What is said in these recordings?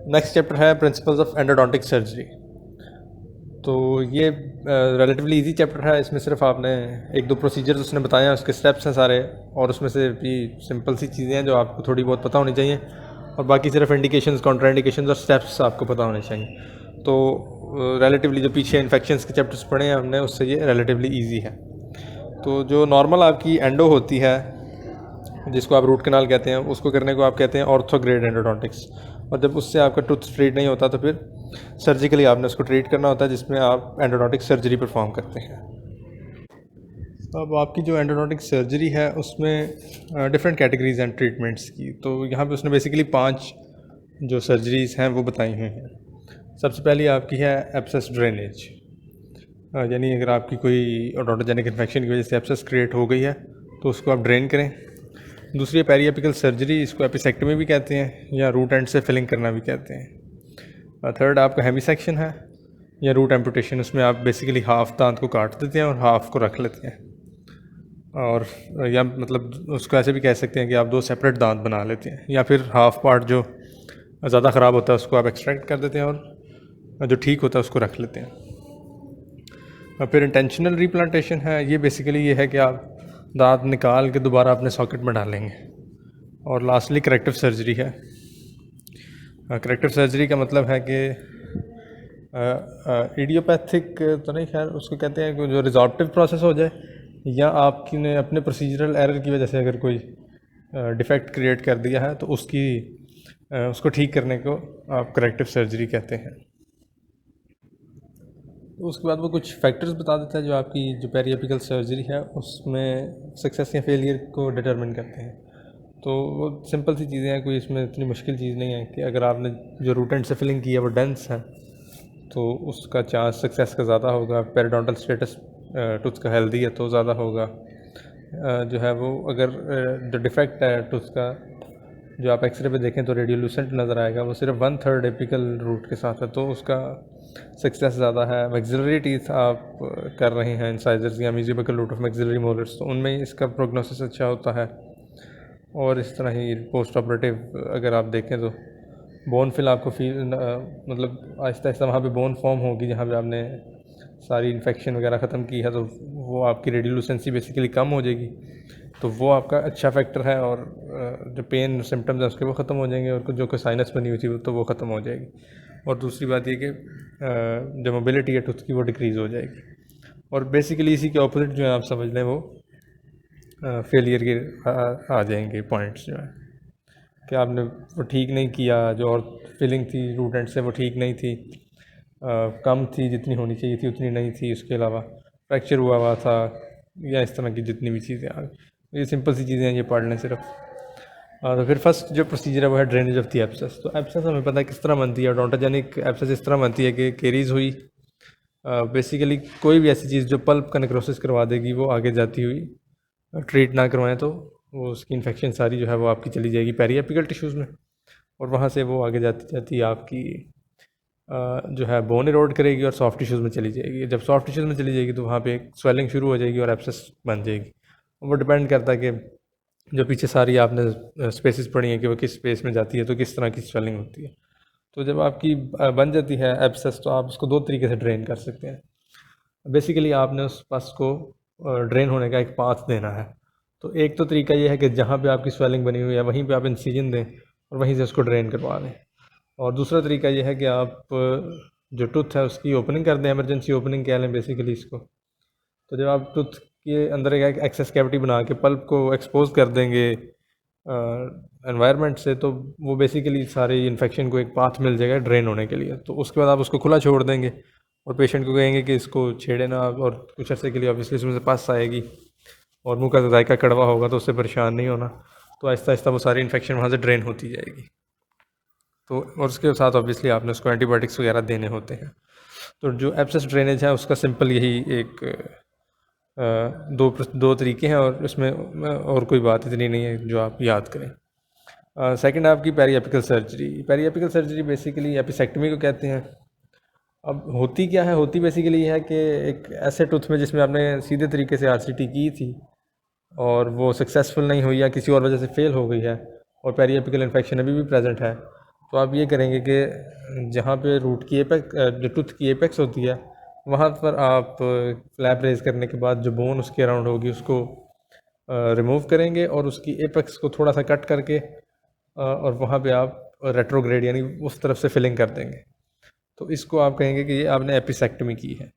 Next chapter है principles of endodontic surgery. तो ये रिलेटिवली इजी चैप्टर है। इसमें सिर्फ आपने एक दो प्रोसीजर्स उसने बताए हैं, उसके स्टेप्स हैं सारे, और उसमें से भी सिंपल सी चीज़ें हैं जो आपको थोड़ी बहुत पता होनी चाहिए, और बाकी सिर्फ इंडिकेशंस, कॉन्ट्राइंडिकेशंस और स्टेप्स आपको पता होने चाहिए। तो रिलेटिवली जो पीछे इन्फेक्शंस के चैप्टर्स पढ़े हैं हमने, उससे ये रिलेटिवली ईजी है। तो जो नॉर्मल आपकी एंडो होती है, जिसको आप रूट कनाल कहते हैं, उसको करने को आप कहते हैं ऑर्थोग्रेड एंडोडोंटिक्स। और जब उससे आपका टूथ ट्रीट नहीं होता तो फिर सर्जिकली आपने उसको ट्रीट करना होता है, जिसमें आप एंडोडोंटिक सर्जरी परफॉर्म करते हैं। अब आपकी जो एंडोडोंटिक सर्जरी है उसमें डिफरेंट कैटेगरीज हैं ट्रीटमेंट्स की। तो यहाँ पे उसने बेसिकली 5 जो सर्जरीज़ हैं वो बताई हुई हैं। सबसे पहली आपकी है एब्सेस ड्रेनेज, यानी अगर आपकी कोई ओडोंटोजेनिक इन्फेक्शन की वजह से एब्सेस क्रिएट हो गई है तो उसको आप ड्रेन करें। दूसरी है पेरिएपिकल सर्जरी, इसको एपिसेक्टमी भी कहते हैं या रूट एंड से फिलिंग करना भी कहते हैं। थर्ड आपका हेमिसेक्शन है या रूट एम्पुटेशन, उसमें आप बेसिकली हाफ दांत को काट देते हैं और हाफ को रख लेते हैं, और या मतलब उसको ऐसे भी कह सकते हैं कि आप 2 सेपरेट दांत बना लेते हैं, या फिर हाफ पार्ट जो ज़्यादा ख़राब होता है उसको आप एक्सट्रैक्ट कर देते हैं और जो ठीक होता है उसको रख लेते हैं। और फिर इंटेंशनल रिप्लांटेशन है, ये बेसिकली ये है कि आप दांत निकाल के दोबारा अपने सॉकेट में डालेंगे। और लास्टली करेक्टिव सर्जरी है। करेक्टिव सर्जरी का मतलब है कि इडियोपैथिक तो नहीं, खैर उसको कहते हैं कि जो रिजॉर्टिव प्रोसेस हो जाए, या आपकी ने अपने प्रोसीजरल एरर की वजह से अगर कोई डिफेक्ट क्रिएट कर दिया है तो उसको ठीक करने को आप करेक्टिव सर्जरी कहते हैं। तो उसके बाद वो कुछ फैक्टर्स बता देता है जो आपकी जो पेरिएपिकल सर्जरी है उसमें सक्सेस या फेलियर को डिटरमिन करते हैं। तो वो सिंपल सी चीज़ें हैं, कोई इसमें इतनी मुश्किल चीज़ नहीं है कि अगर आपने जो रूट एंड से फिलिंग की है वो डेंस है तो उसका चांस सक्सेस का ज़्यादा होगा। पेरिडोंटल स्टेटस टूथ का हेल्दी है तो ज़्यादा होगा। जो है वो अगर जो डिफेक्ट है टूथ का, जो आप एक्सरे पे देखें तो रेडियोल्यूसेंट नज़र आएगा, वो सिर्फ 1/3 एपिकल रूट के साथ है तो उसका सक्सेस ज़्यादा है। मैक्सिलरी टीथ आप कर रहे हैं, इंसाइजर्स या मेसियोबैकल रूट ऑफ मैक्सिलरी मोलर्स, तो उनमें इसका प्रोग्नोसिस अच्छा होता है। और इस तरह ही पोस्ट ऑपरेटिव अगर आप देखें तो बोन फिल आपको फील मतलब आहिस्ता आहिस्ता वहाँ पे बोन फॉर्म होगी जहाँ पे आपने सारी इन्फेक्शन वगैरह ख़त्म की है, तो वो आपकी रेडियोल्यूसेंसी बेसिकली कम हो जाएगी, तो वो आपका अच्छा फैक्टर है। और जो पेन सिम्टम्स हैं उसके वो ख़त्म हो जाएंगे, और जो कोई साइनस बनी हुई थी तो वो ख़त्म हो जाएगी। और दूसरी बात ये कि जो मोबिलिटी है टूथ की वो डिक्रीज़ हो जाएगी। और बेसिकली इसी के ऑपोजिट जो है आप समझ लें वो फेलियर के आ जाएंगे पॉइंट्स जो है कि आपने वो ठीक नहीं किया, जो और फिलिंग थी रूट एंड से वो ठीक नहीं थी, कम थी जितनी होनी चाहिए थी उतनी नहीं थी, उसके अलावा फ्रैक्चर हुआ था, या इस तरह की जितनी भी चीज़ें आ गई। ये सिंपल सी चीज़ें हैं, ये पढ़ लें सिर्फ। तो फिर फर्स्ट जो प्रोसीजर है वो है ड्रेनेज ऑफ द एब्सेस। तो एब्सेस हमें पता है किस तरह बनती है। ओडोंटोजेनिक एब्सेस इस तरह बनती है कि केरीज हुई, बेसिकली कोई भी ऐसी चीज़ जो पल्प का नेक्रोसिस करवा देगी वो आगे जाती हुई, ट्रीट ना करवाएं तो वो उसकी इन्फेक्शन सारी जो है वो आपकी चली जाएगी पेरिएपिकल टिश्यूज़ में, और वहाँ से वो आगे जाती जाती आपकी जो है बोन इरोड करेगी और सॉफ्ट टिश्यूज़ में चली जाएगी। जब सॉफ्ट टिश्यूज़ में चली जाएगी तो वहाँ पे स्वेलिंग शुरू हो जाएगी और एब्सेस बन जाएगी। वो डिपेंड करता है कि जो पीछे सारी आपने स्पेसिस पढ़ी हैं कि वो किस स्पेस में जाती है तो किस तरह की स्वेलिंग होती है। तो जब आपकी बन जाती है एब्सेस तो आप उसको 2 तरीके से ड्रेन कर सकते हैं। बेसिकली आपने उस पस को ड्रेन होने का एक पाथ देना है। तो एक तो तरीका ये है कि जहाँ पे आपकी स्वेलिंग बनी हुई है वहीं पे आप इंसिजन दें और वहीं से उसको ड्रेन करवा दें। और दूसरा तरीका ये है कि आप जो टूथ है उसकी ओपनिंग कर दें, इमरजेंसी ओपनिंग कह लें बेसिकली इसको। तो जब आप टूथ के अंदर एक एक्सेस कैविटी बना के पल्प को एक्सपोज कर देंगे एनवायरनमेंट से, तो वो बेसिकली सारे इन्फेक्शन को एक पाथ मिल जाएगा ड्रेन होने के लिए। तो उसके बाद आप उसको खुला छोड़ देंगे और पेशेंट को कहेंगे कि इसको छेड़े ना, और कुछ अर्से के लिए ऑब्वियसली इसमें से पस आएगी और मुंह का जायका कड़वा होगा तो उससे परेशान नहीं होना। तो आहिस्ता आहिस्ता वो सारी इन्फेक्शन वहाँ से ड्रेन होती जाएगी। तो और उसके साथ ऑब्वियसली आपने उसको एंटीबायोटिक्स वगैरह देने होते हैं। तो जो एब्सेस ड्रेनेज है उसका सिंपल यही एक दो तरीके हैं, और इसमें और कोई बात इतनी नहीं है जो आप याद करें। सेकंड आपकी पेरिएपिकल सर्जरी। पेरिएपिकल सर्जरी बेसिकली एपिसेक्टमी को कहते हैं। अब होती क्या है, होती बेसिकली ये है कि एक ऐसे टूथ में जिसमें आपने सीधे तरीके से आरसीटी की थी और वो सक्सेसफुल नहीं हुई या किसी और वजह से फेल हो गई है और पेरिएपिकल इन्फेक्शन अभी भी प्रेजेंट है, तो आप ये करेंगे कि जहाँ पे रूट की एपेक्स जो टूथ की एपेक्स होती है वहाँ पर आप फ्लैप रेज करने के बाद जो बोन उसके अराउंड होगी उसको रिमूव करेंगे और उसकी एपेक्स को थोड़ा सा कट करके और वहाँ पे आप रेट्रोग्रेड यानी उस तरफ से फिलिंग कर देंगे। तो इसको आप कहेंगे कि ये आपने एपिसेक्टमी की है।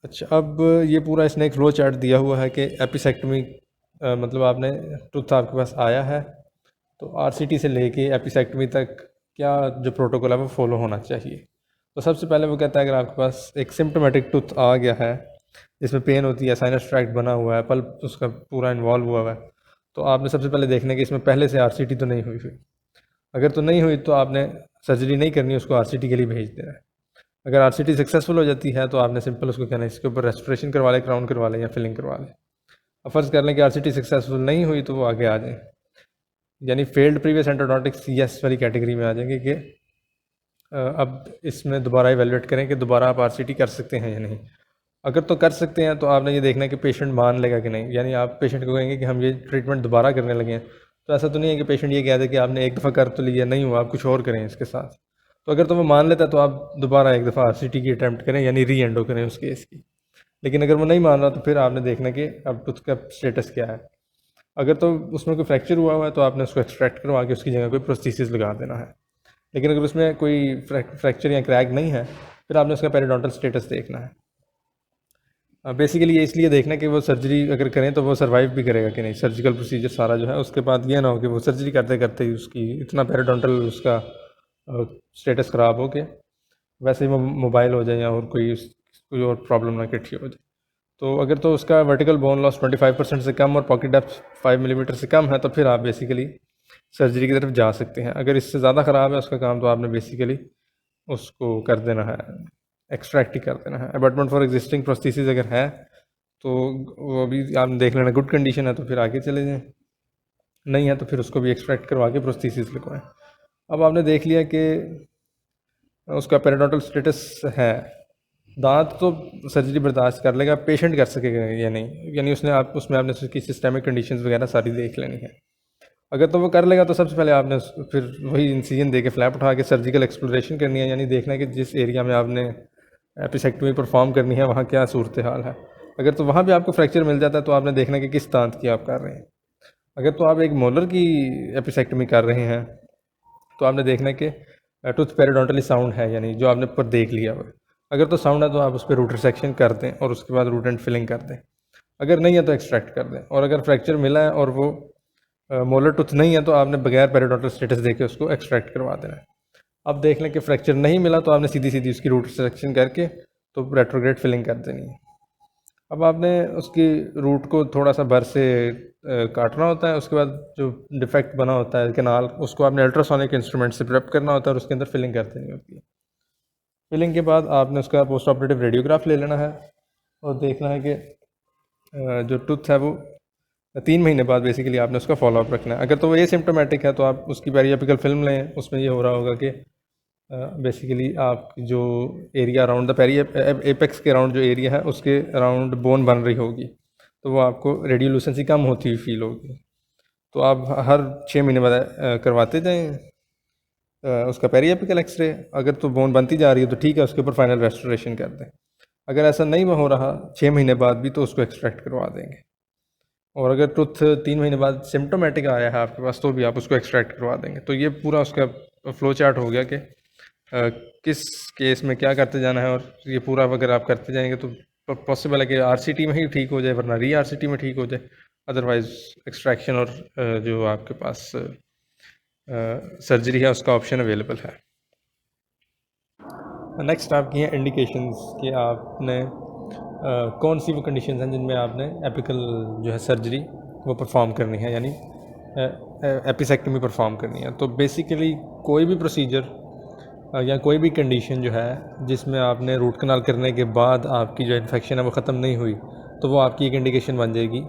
अच्छा, अब ये पूरा इसने एक फ्लो चार्ट दिया हुआ है कि एपिसेक्टमी मतलब आपने टूथ आपके पास आया है तो आरसीटी से लेके एपिसेक्टमी तक क्या जो प्रोटोकॉल है वो फॉलो होना चाहिए। तो सबसे पहले वो कहता है अगर आपके पास एक सिम्टोमेटिक टूथ आ गया है जिसमें पेन होती है, साइनस ट्रैक्ट बना हुआ है, पल्प उसका पूरा इन्वॉल्व हुआ है, तो आपने सबसे पहले देखना है कि इसमें पहले से आरसीटी तो नहीं हुई हुई। अगर तो नहीं हुई तो आपने सर्जरी नहीं करनी, उसको आरसीटी के लिए भेज देना है। अगर आरसीटी सक्सेसफुल हो जाती है तो आपने सिंपल उसको कहना है इसके ऊपर रेस्टोरेशन करवा लें, क्राउन करवा लें या फिलिंग करवा लें। अब फ़र्ज़ कर लें कि आरसीटी सक्सेसफुल नहीं हुई तो वो आगे आ जाए, यानी फेल्ड प्रीवियस एंडोडोंटिक्स यस वाली कैटेगरी में आ जाएंगे कि अब इसमें दोबारा इवेलुएट करें कि दोबारा आप आरसीटी कर सकते हैं या नहीं। अगर तो कर सकते हैं तो आपने ये देखना है कि पेशेंट मान लेगा कि नहीं, यानी आप पेशेंट को कहेंगे कि हम ये ट्रीटमेंट दोबारा करने लगे हैं। तो ऐसा तो नहीं है कि पेशेंट ये कह दे कि आपने एक दफ़ा कर तो लिया, नहीं हुआ, आप कुछ और करें इसके साथ। तो अगर तो वो मान लेता है तो आप दोबारा एक दफ़ा आरसीटी की अटैम्प्ट करें, यानी री एंडो करें उस केस की। लेकिन अगर वो नहीं मान रहा तो फिर आपने देखना कि अब उसका स्टेटस क्या है। अगर तो उसमें कोई फ्रैक्चर हुआ है तो आपने उसको एक्सट्रैक्ट करवा के उसकी जगह कोई प्रोस्थेसिस लगा देना है। लेकिन अगर उसमें कोई फ्रैक्चर या क्रैक नहीं है फिर आपने उसका पेरिडोंटल स्टेटस देखना है। बेसिकली ये इसलिए देखना कि वो सर्जरी अगर करें तो वो सर्वाइव भी करेगा कि नहीं, सर्जिकल प्रोसीजर सारा जो है, उसके बाद ये ना हो कि वो सर्जरी करते करते ही उसकी इतना पेरिडोंटल उसका स्टेटस ख़राब हो के वैसे ही वो मोबाइल हो जाए या और कोई और प्रॉब्लम ना इकट्ठी हो जाए। तो अगर तो उसका वर्टिकल बोन लॉस 25% से कम और पॉकेट डेप्थ 5 मिलीमीटर से कम है तो फिर आप बेसिकली सर्जरी की तरफ जा सकते हैं। अगर इससे ज़्यादा ख़राब है उसका काम तो आपने बेसिकली उसको कर देना है, एक्सट्रैक्ट ही कर देना है। अबटमेंट फॉर एग्जिस्टिंग प्रोस्थेसिस अगर है तो वो भी आपने देख लेना, गुड कंडीशन है तो फिर आगे चले जाएँ, नहीं है तो फिर उसको भी एक्सट्रैक्ट करवा के प्रोस्थेसिस लगवाएं। अब आपने देख लिया कि उसका पेरिडोंटल स्टेटस है, दांत तो सर्जरी बर्दाश्त कर लेगा, पेशेंट कर सकेगा या नहीं, यानी उसमें आपने उसकी सिस्टमिक कंडीशंस वगैरह सारी देख लेनी है। अगर तो वो कर लेगा तो सबसे पहले आपने फिर वही इंसिजन दे के फ्लैप उठा के सर्जिकल एक्सप्लोरेशन करनी है, यानी देखना है कि जिस एरिया में आपने एपिसेक्टमी परफॉर्म करनी है वहाँ क्या सूरत हाल है। अगर तो वहाँ भी आपको फ्रैक्चर मिल जाता है तो आपने देखना है कि किस दांत की आप कर रहे हैं। अगर तो आप एक मोलर की एपिसेक्टमी कर रहे हैं तो आपने देखना है कि टूथ पेरिडोंटली साउंड है, यानी जो आपने ऊपर देख लिया हुआ। अगर तो साउंड है तो आप उस पर रूट रिसेक्शन कर दें और उसके बाद रूट एंड फिलिंग कर दें। अगर नहीं है तो एक्सट्रैक्ट कर दें। और अगर फ्रैक्चर मिला है और वो मोलर टूथ नहीं है तो आपने बगैर पेरिडोंटल स्टेटस देके उसको एक्सट्रैक्ट करवा देना है। अब देख लें कि फ्रैक्चर नहीं मिला तो आपने सीधी सीधी उसकी रूट रिसेक्शन करके तो रेट्रोग्रेड फिलिंग कर देनी है। अब आपने उसकी रूट को थोड़ा सा भर से काटना होता है, उसके बाद जो डिफेक्ट बना होता है कैनाल उसको आपने अल्ट्रासोनिक इंस्ट्रूमेंट से प्रेप करना होता है और उसके अंदर फिलिंग कर देनी होती है। फिलिंग के बाद आपने उसका पोस्ट ऑपरेटिव रेडियोग्राफ ले लेना है और देखना है कि जो टूथ है वो 3 महीने बाद बेसिकली आपने उसका फॉलोअप रखना है। अगर तो वो ये सिम्टोमेटिक है तो आप उसकी पेरियापिकल फिल्म लें, उसमें ये हो रहा होगा कि बेसिकली आप जो एरिया अराउंड द एपेक्स के अराउंड जो एरिया है उसके अराउंड बोन बन रही होगी तो वो आपको रेडियोलुसेंसी कम होती हुई फील होगी। तो आप हर 6 महीने बाद करवाते जाएँ उसका पेरियापिकल एक्सरे। अगर तो बोन बनती जा रही है तो ठीक है, उसके ऊपर फाइनल रेस्टोरेशन कर दें। अगर ऐसा नहीं हो रहा 6 महीने बाद भी तो उसको एक्सट्रैक्ट करवा देंगे। और अगर टूथ 3 महीने बाद सिम्टोमेटिक आया है आपके पास तो भी आप उसको एक्सट्रैक्ट करवा देंगे। तो ये पूरा उसका फ्लो चार्ट हो गया कि किस केस में क्या करते जाना है, और ये पूरा अगर आप करते जाएंगे तो पॉसिबल है कि आरसीटी में ही ठीक हो जाए, वरना री आरसीटी में ठीक हो जाए, अदरवाइज़ एक्सट्रैक्शन और जो आपके पास सर्जरी है उसका ऑप्शन अवेलेबल है। नेक्स्ट आपकी हैं इंडिकेशंस कि आपने कौन सी वो कंडीशंस हैं जिनमें आपने एपिकल जो है सर्जरी वो परफॉर्म करनी है, यानी एपिसेक्टमी परफॉर्म करनी है। तो बेसिकली कोई भी प्रोसीजर या कोई भी कंडीशन जो है जिसमें आपने रूट कनाल करने के बाद आपकी जो इन्फेक्शन है वो ख़त्म नहीं हुई तो वो आपकी एक इंडिकेशन बन जाएगी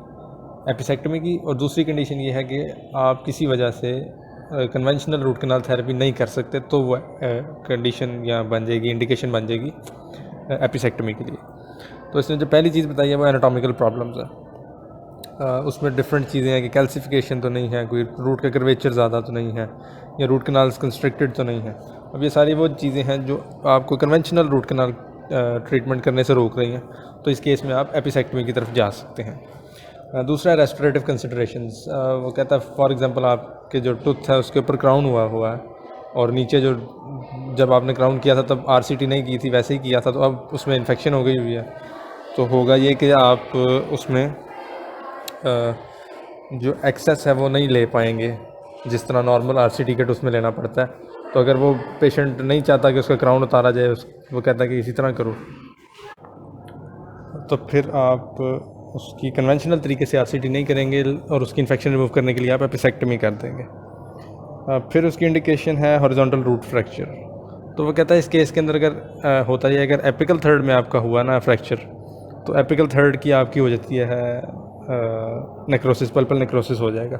एपिसेक्टमी की। और दूसरी कंडीशन ये है कि आप किसी वजह से कन्वेंशनल रूट कनाल थेरेपी नहीं कर सकते तो वो कंडीशन या बन जाएगी, इंडिकेशन बन जाएगी एपिसेक्टमी के लिए। तो इसमें जो पहली चीज़ बताई है वो एनाटॉमिकल प्रॉब्लम्स है। उसमें डिफरेंट चीज़ें हैं कि कैल्सिफिकेशन तो नहीं है, कोई रूट का कर्वेचर ज़्यादा तो नहीं है, या रूट कनाल्स कंस्ट्रिक्टेड तो नहीं है। अब ये सारी वो चीज़ें हैं जो आपको कन्वेंशनल रूट कनाल ट्रीटमेंट करने से रोक रही हैं, तो इस केस में आप एपिसेक्टमी की तरफ जा सकते हैं। दूसरा है रेस्टोरेटिव कंसिडरेशंस। वो कहता है फॉर एग्जांपल आपके जो टूथ है उसके ऊपर क्राउन हुआ है, और नीचे जो जब आपने क्राउन किया था तब आरसीटी नहीं की थी, वैसे ही किया था, तो अब उसमें इन्फेक्शन हो गई हुई है। तो होगा ये कि आप उसमें जो एक्सेस है वो नहीं ले पाएंगे जिस तरह नॉर्मल आरसीटी किट उसमें लेना पड़ता है। तो अगर वो पेशेंट नहीं चाहता कि उसका क्राउन उतारा जाए, वो कहता है कि इसी तरह करो, तो फिर आप उसकी कन्वेंशनल तरीके से आरसीटी नहीं करेंगे और उसकी इन्फेक्शन रिमूव करने के लिए आप एपिसेक्टमी कर देंगे। फिर उसकी इंडिकेशन है हॉरिजॉन्टल रूट फ्रैक्चर। तो वो कहता है इस केस के अंदर अगर होता है, अगर एपिकल थर्ड में आपका हुआ ना फ्रैक्चर, तो एपिकल थर्ड की आपकी हो जाती है नेक्रोसिस, पल्पल नेक्रोसिस हो जाएगा।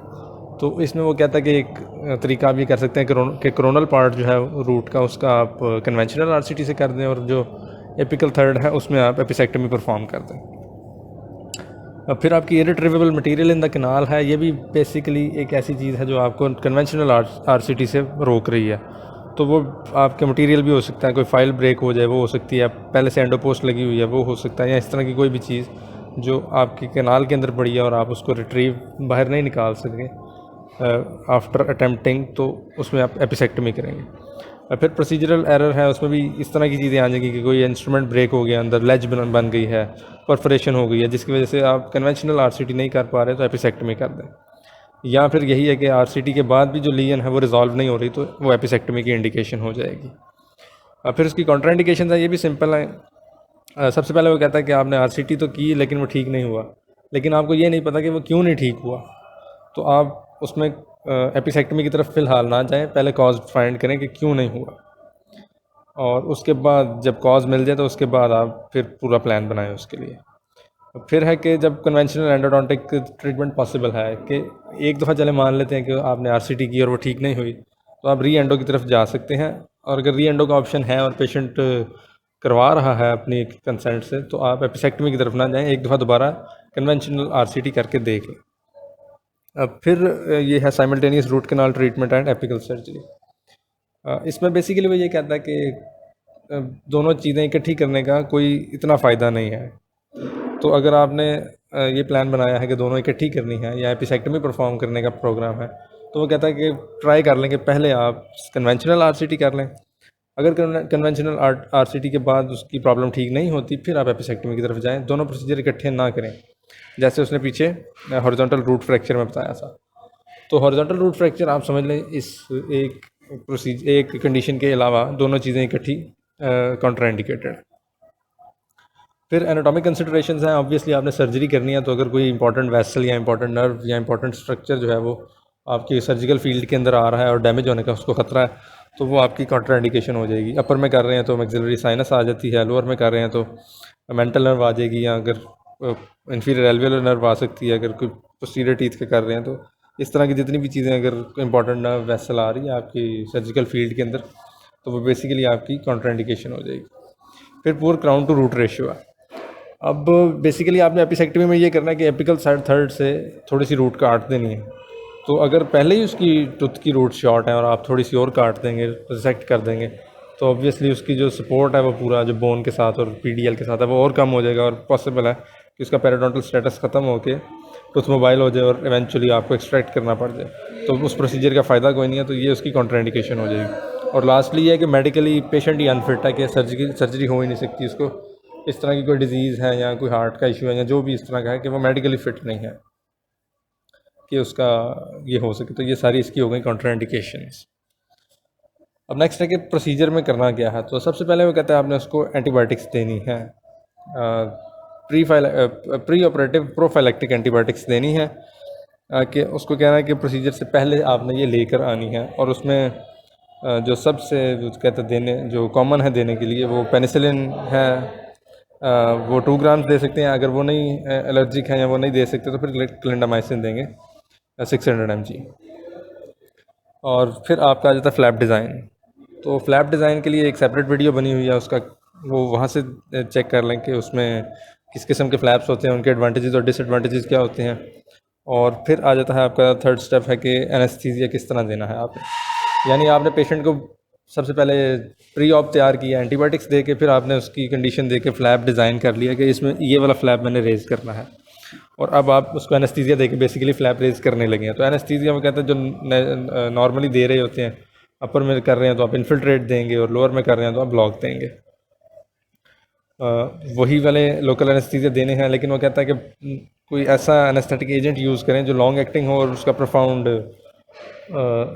तो इसमें वो कहता है कि एक तरीका आप ये कर सकते हैं कि क्रोनल पार्ट जो है रूट का उसका आप कन्वेंशनल आरसीटी से कर दें, और जो एपिकल थर्ड है उसमें आप एपिसेक्टमी परफॉर्म कर दें। फिर आपकी इरिट्रीवेबल मटेरियल इन द कनाल है, ये भी बेसिकली एक ऐसी चीज़ है जो आपको कन्वेंशनल आरसीटी से रोक रही है। तो वो आपके मटेरियल भी हो सकता है, कोई फाइल ब्रेक हो जाए वो हो सकती है, पहले से एंडोपोस्ट लगी हुई है वो हो सकता है, या इस तरह की कोई भी चीज़ जो आपके कनाल के अंदर पड़ी है और आप उसको रिट्रीव बाहर नहीं निकाल सकें आफ्टर अटेम्प्टिंग, तो उसमें आप एपिसेक्टमी करेंगे। फिर प्रोसीजरल एरर है, उसमें भी इस तरह की चीज़ें आ जाएंगी कि कोई इंस्ट्रूमेंट ब्रेक हो गया, अंदर लेज बन गई है, परफोरेशन हो गई है, जिसकी वजह से आप कन्वेंशनल आरसीटी नहीं कर पा रहे, तो एपिसेक्टमी कर दें। या फिर यही है कि आरसीटी के बाद भी जो लीजन है वो रिजॉल्व नहीं हो रही, तो वो एपिसेक्टमी की इंडिकेशन हो जाएगी। फिर उसकी कॉन्ट्राइंडिकेशन है, ये भी सिंपल है। सबसे पहले वो कहता है कि आपने आरसीटी तो की लेकिन वो ठीक नहीं हुआ, लेकिन आपको ये नहीं पता कि वो क्यों नहीं ठीक हुआ, तो आप उसमें एपिसेक्टमी की तरफ फ़िलहाल ना जाएं, पहले कॉज फाइंड करें कि क्यों नहीं हुआ, और उसके बाद जब कॉज मिल जाए तो उसके बाद आप फिर पूरा प्लान बनाएं उसके लिए। फिर है कि जब कन्वेंशनल एंडोडोंटिक ट्रीटमेंट पॉसिबल है, कि एक दफ़ा चले मान लेते हैं कि आपने आरसीटी की और वो ठीक नहीं हुई, तो आप री एंडो की तरफ जा सकते हैं, और अगर री एंडो का ऑप्शन है और पेशेंट करवा रहा है अपनी कंसेंट से, तो आप एपिसेक्टमी की तरफ ना जाएं, एक दफ़ा दोबारा कन्वेंशनल आरसीटी करके देख लें। अब फिर ये है simultaneous root canal treatment and apical surgery. इसमें बेसिकली वो ये कहता है कि दोनों चीज़ें इकट्ठी करने का कोई इतना फ़ायदा नहीं है। तो अगर आपने ये प्लान बनाया है कि दोनों इकट्ठी करनी है या एपिसेक्टमी परफॉर्म करने का प्रोग्राम है, तो वो कहता है कि ट्राई कर लें कि पहले आप कन्वेंशनल आरसीटी कर लें। अगर कन्वेंशनल आरसीटी के बाद उसकी प्रॉब्लम ठीक नहीं होती, फिर आप एपिसेक्टमी की तरफ जाएं। दोनों प्रोसीजर इकट्ठे ना करें, जैसे उसने पीछे हॉरिजॉन्टल रूट फ्रैक्चर में बताया था। तो हॉरिजॉन्टल रूट फ्रैक्चर आप समझ लें इस एक कंडीशन के अलावा दोनों चीज़ें इकट्ठी कॉन्ट्राइंडिकेटेड। फिर एनाटॉमिक कंसिडरेशंस हैं, ऑब्वियसली आपने सर्जरी करनी है, तो अगर कोई इंपॉर्टेंट वेसल या इंपॉर्टेंट नर्व या इंपॉर्टेंट स्ट्रक्चर जो है वो आपकी सर्जिकल फील्ड के अंदर आ रहा है और डैमेज होने का उसको खतरा है, तो वो आपकी कॉन्ट्राइंडिकेशन हो जाएगी। अपर में कर रहे हैं तो मैक्सिलरी साइनस आ जाती है, लोअर में कर रहे हैं तो मेंटल नर्व आ जाएगी, या अगर इन्फीरियर एल्वियोलर नर्व आ सकती है, अगर कोई पोस्टीरियर टीथ के कर रहे हैं। तो इस तरह की जितनी भी चीज़ें अगर इंपॉर्टेंट नर्व वेसल आ रही है आपकी सर्जिकल फील्ड के अंदर, तो वो बेसिकली आपकी कॉन्ट्राइंडिकेशन हो जाएगी। फिर poor crown to root ratio है। अब बेसिकली आपने एपिसेक्टमी में ये करना है कि एपिकल साइड थर्ड से थोड़ी सी रूट काट देनी है। तो अगर पहले ही उसकी टूथ की रूट शॉर्ट है और आप थोड़ी सी और काट देंगे, रिसेक्ट कर देंगे, तो ऑब्वियसली उसकी जो सपोर्ट है वो पूरा जो बोन के साथ और पीडीएल के साथ है वो और कम हो जाएगा, और पॉसिबल है कि उसका पेरिडोंटल स्टेटस ख़त्म होकर टूथ मोबाइल हो जाए और इवेंचुअली आपको एक्सट्रैक्ट करना पड़ जाए। तो उस प्रोसीजर का फ़ायदा कोई नहीं है, तो ये उसकी कॉन्ट्राइंडिकेशन हो जाएगी। और लास्टली ये है कि मेडिकली पेशेंट ही अनफिट है कि सर्जरी हो ही नहीं सकती, उसको इस तरह की कोई डिज़ीज़ है या कोई हार्ट का इशू है या जो भी इस तरह का है कि वो मेडिकली फ़िट नहीं है कि उसका ये हो सके। तो ये सारी इसकी हो गई कॉन्ट्राइंडिकेशंस। अब नेक्स्ट है कि प्रोसीजर में करना क्या है। तो सबसे पहले वो कहता है आपने उसको एंटीबायोटिक्स देनी है, प्री ऑपरेटिव प्रोफाइलेक्टिक एंटीबायोटिक्स देनी है, कि उसको कहना है कि प्रोसीजर से पहले आपने ये लेकर आनी है। और उसमें जो सबसे जो कहते हैं देने जो कॉमन है देने के लिए वो पेनिसिलिन है, वो 2 ग्राम्स दे सकते हैं। अगर वो नहीं एलर्जिक हैं या वो नहीं दे सकते तो फिर क्लिंडामाइसिन देंगे 600 mg। और फिर आपका आ जाता है फ्लैप डिज़ाइन। तो फ्लैप डिज़ाइन के लिए एक सेपरेट वीडियो बनी हुई है उसका, वो वहाँ से चेक कर लें कि उसमें किस किस्म के फ्लैप्स होते हैं, उनके एडवांटेजेस और डिसएडवांटेजेस क्या होते हैं। और फिर आ जाता है आपका थर्ड स्टेप है कि एनेस्थीसिया किस तरह देना है आपने। यानी आपने पेशेंट को सबसे पहले प्री ऑप तैयार किया, एंटीबायोटिक्स दे के, फिर आपने उसकी कंडीशन दे के फ्लैप डिज़ाइन कर लिया कि इसमें ये वाला फ्लैप मैंने रेज़ करना है, और अब आप उसको एनेस्थीसिया दे के बेसिकली फ्लैप रेज़ करने लगे हैं। तो एनेस्थीसिया में कहते हैं जो नॉर्मली दे रहे होते हैं, अपर में कर रहे हैं तो आप इन्फिल्ट्रेट देंगे, और लोअर में कर रहे हैं तो आप ब्लॉक देंगे। वही वाले लोकल एनेस्थीसिया देने हैं, लेकिन वो कहता है कि कोई ऐसा एनेस्थेटिक एजेंट यूज़ करें जो लॉन्ग एक्टिंग हो और उसका प्रोफाउंड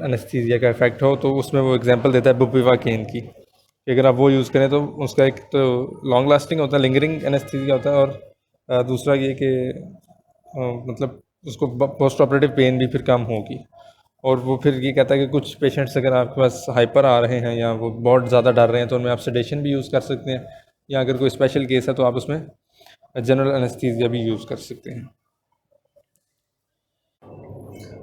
एनेस्थीसिया का इफेक्ट हो। तो उसमें वो एग्जांपल देता है बुपिवाकेन की, कि अगर आप वो यूज़ करें तो उसका एक तो लॉन्ग लास्टिंग होता है, लिंगरिंग एनेस्थीसिया होता है, और दूसरा ये कि मतलब उसको पोस्ट ऑपरेटिव पेन भी फिर कम होगी। और वो फिर ये कहता है कि कुछ पेशेंट्स अगर आपके पास हाइपर आ रहे हैं या वो बहुत ज़्यादा डर रहे हैं तो उनमें आप सेडेशन भी यूज़ कर सकते हैं, या अगर कोई स्पेशल केस है तो आप उसमें जनरल एनेस्थीसिया भी यूज़ कर सकते हैं।